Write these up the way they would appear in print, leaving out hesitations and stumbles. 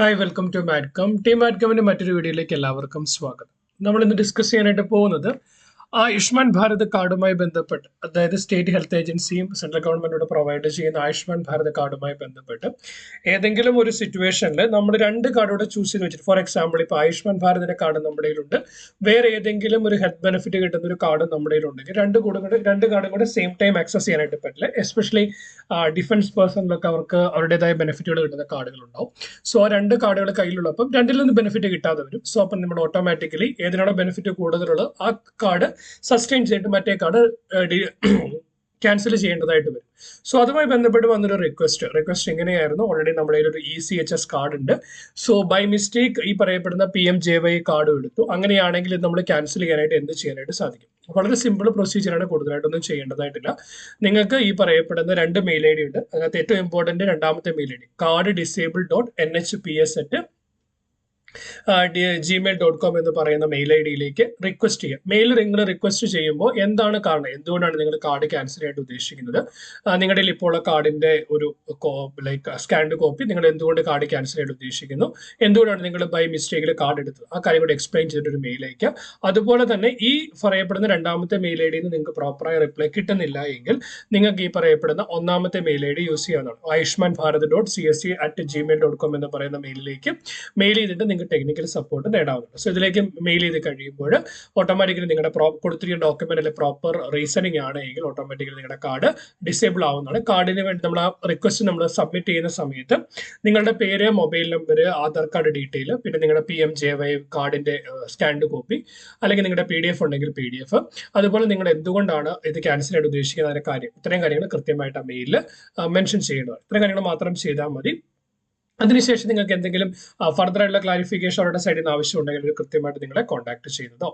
Hi welcome to മാഡ്കം team മാഡ്കമിന്റെ മറ്റൊരു വീഡിയോയിലേക്ക് എല്ലാവർക്കും സ്വാഗതം. നമ്മൾ ഇന്ന് ഡിസ്കസ് ചെയ്യാനായിട്ട് പോകുന്നത് ആയുഷ്മാൻ ഭാരത് കാർഡുമായി ബന്ധപ്പെട്ട്, അതായത് സ്റ്റേറ്റ് ഹെൽത്ത് ഏജൻസിയും സെൻട്രൽ ഗവൺമെന്റോട് പ്രൊവൈഡ് ചെയ്യുന്ന ആയുഷ്മാൻ ഭാരത് കാർഡുമായി ബന്ധപ്പെട്ട് ഏതെങ്കിലും ഒരു സിറ്റുവേഷനിൽ നമ്മൾ രണ്ട് കാർഡോടെ ചൂസ് ചെയ്ത് വെച്ചിട്ട്, ഫോർ എക്സാമ്പിൾ ഇപ്പോൾ ആയുഷ്മാൻ ഭാരതിന്റെ കാർഡ് നമ്മുടെ കയ്യിലുണ്ട്, വേറെ ഏതെങ്കിലും ഒരു ഹെൽത്ത് ബെനിഫിറ്റ് കിട്ടുന്ന ഒരു കാർഡ് നമ്മുടെ കയ്യിലുണ്ടെങ്കിൽ രണ്ട് കാർഡും കൂടെ സെയിം ടൈം ആക്സസ് ചെയ്യാനായിട്ട് പറ്റില്ല. എസ്പെഷ്യലി ഡിഫൻസ് പേഴ്സണിലൊക്കെ അവർക്ക് അവരുടേതായ ബെനിഫിറ്റുകൾ കിട്ടുന്ന കാർഡുകൾ ഉണ്ടാവും. സോ ആ രണ്ട് കാർഡുകൾ കയ്യിലുള്ളപ്പം രണ്ടിൽ നിന്ന് ബെനിഫിറ്റ് കിട്ടാതെ വരും. സോ അപ്പം നമ്മൾ ഓട്ടോമാറ്റിക്കലി ഏതിനാണോ ബെനിഫിറ്റ് കൂടുതലുള്ളത് ആ കാർഡ് സസ്റ്റെയിൻ ചെയ്തിട്ട് മറ്റേ കാർഡ് ക്യാൻസൽ ചെയ്യേണ്ടതായിട്ട് വരും. സോ അതുമായി ബന്ധപ്പെട്ട് വന്നൊരു റിക്വസ്റ്റ് ഇങ്ങനെയായിരുന്നു. ഓൾറെഡി നമ്മുടെ ഒരു ECHS കാർഡ് ഉണ്ട്. സോ ബൈ മിസ്റ്റേക്ക് ഈ പറയപ്പെടുന്ന PMJY കാർഡും എടുത്തു. അങ്ങനെയാണെങ്കിൽ ഇത് നമ്മൾ ക്യാൻസൽ ചെയ്യാനായിട്ട് എന്ത് ചെയ്യാനായിട്ട് സാധിക്കും? വളരെ സിമ്പിൾ പ്രൊസീജിയറാണ്, കൂടുതലായിട്ടൊന്നും ചെയ്യേണ്ടതായിട്ടില്ല. നിങ്ങൾക്ക് ഈ പറയപ്പെടുന്ന രണ്ട് മെയിൽ ID ഉണ്ട്. അതിനകത്ത് ഏറ്റവും ഇമ്പോർട്ടന്റ് രണ്ടാമത്തെ മെയിൽ ID കാർഡ് disabled.nhps@gmail.com എന്ന് പറയുന്ന മെയിൽ IDയിലേക്ക് റിക്വസ്റ്റ് ചെയ്യാം. മെയിൽ നിങ്ങൾ റിക്വസ്റ്റ് ചെയ്യുമ്പോൾ എന്താണ് കാരണം, എന്തുകൊണ്ടാണ് നിങ്ങൾ കാർഡ് ക്യാൻസൽ ചെയ്യാനായിട്ട് ഉദ്ദേശിക്കുന്നത്, നിങ്ങളുടെ ഇപ്പോൾ ഉള്ള കാർഡിന്റെ ഒരു സ്കാൻഡ് കോപ്പി, നിങ്ങൾ എന്തുകൊണ്ട് കാർഡ് ക്യാൻസൽ ചെയ്യാൻ ഉദ്ദേശിക്കുന്നു, എന്തുകൊണ്ടാണ് നിങ്ങൾ ബൈ മിസ്റ്റേക്കിൽ കാർഡ് എടുത്തത്, ആ കാര്യം കൂടി എക്സ്പ്ലെയിൻ ചെയ്തിട്ട് ഒരു മെയിൽ അയക്കാം. അതുപോലെ തന്നെ ഈ പറയപ്പെടുന്ന രണ്ടാമത്തെ മെയിൽ IDയിൽ നിന്ന് നിങ്ങൾക്ക് പ്രോപ്പറായ റിപ്ലൈ കിട്ടുന്നില്ല എങ്കിൽ നിങ്ങൾക്ക് ഈ പറയപ്പെടുന്ന ഒന്നാമത്തെ മെയിൽ ID യൂസ് ചെയ്യാവുന്നതാണ്. ayushmanbharat.csc@gmail.com എന്ന് പറയുന്ന മെയിലിലേക്ക് മെയിൽ ചെയ്തിട്ട് നിങ്ങൾക്ക് ടെക്നിക്കൽ സപ്പോർട്ട് നേടാവുന്നതാണ്. സോ ഇതിലേക്ക് മെയിൽ ചെയ്ത് കഴിയുമ്പോൾ ഓട്ടോമാറ്റിക്കലി നിങ്ങളുടെ കൊടുത്തിരിക്കുന്ന ഡോക്യുമെന്റ് അല്ലെങ്കിൽ പ്രോപ്പർ റീസണിങ് ആണെങ്കിൽ ഓട്ടോമാറ്റിക്കലി നിങ്ങളുടെ കാർഡ് ഡിസേബിൾ ആവുന്നതാണ്. കാർഡിന് വേണ്ടി നമ്മൾ ആ റിക്വസ്റ്റ് നമ്മൾ സബ്മിറ്റ് ചെയ്യുന്ന സമയത്ത് നിങ്ങളുടെ പേര്, mobile number, Aadhaar card detail, പിന്നെ നിങ്ങളുടെ PMJY കാർഡിന്റെ സ്കാൻഡ് കോപ്പി, അല്ലെങ്കിൽ നിങ്ങളുടെ PDF ഉണ്ടെങ്കിൽ PDF, അതുപോലെ നിങ്ങൾ എന്തുകൊണ്ടാണ് ഇത് ക്യാൻസൽ ചെയ്യാൻ ഉദ്ദേശിക്കുന്ന അതിന്റെ കാര്യം, ഇത്രയും കാര്യങ്ങൾ കൃത്യമായിട്ട് ആ മെയിലിൽ മെൻഷൻ ചെയ്യേണ്ടതാണ്. ഇത്രയും കാര്യങ്ങൾ മാത്രം ചെയ്താൽ മതി. അതിനുശേഷം നിങ്ങൾക്ക് എന്തെങ്കിലും ഫർദർ ആയിട്ടുള്ള ക്ലാരിഫിക്കേഷൻ അവരുടെ സൈഡിൽ നിന്ന് ആവശ്യമുണ്ടെങ്കിൽ കൃത്യമായിട്ട് നിങ്ങളെ കോൺടാക്ട് ചെയ്യുന്നതോ.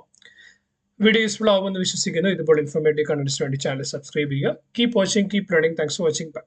വീഡിയോ യൂസ്ഫുൾ ആവുമെന്ന് വിശ്വസിക്കുന്നു. ഇതുപോലെ ഇൻഫോർമേറ്റീവ് കണ്ടന്റ്സിന് വേണ്ടി ചാനൽ സബ്സ്ക്രൈബ് ചെയ്യുക. Keep watching, keep learning. Thanks for watching. By.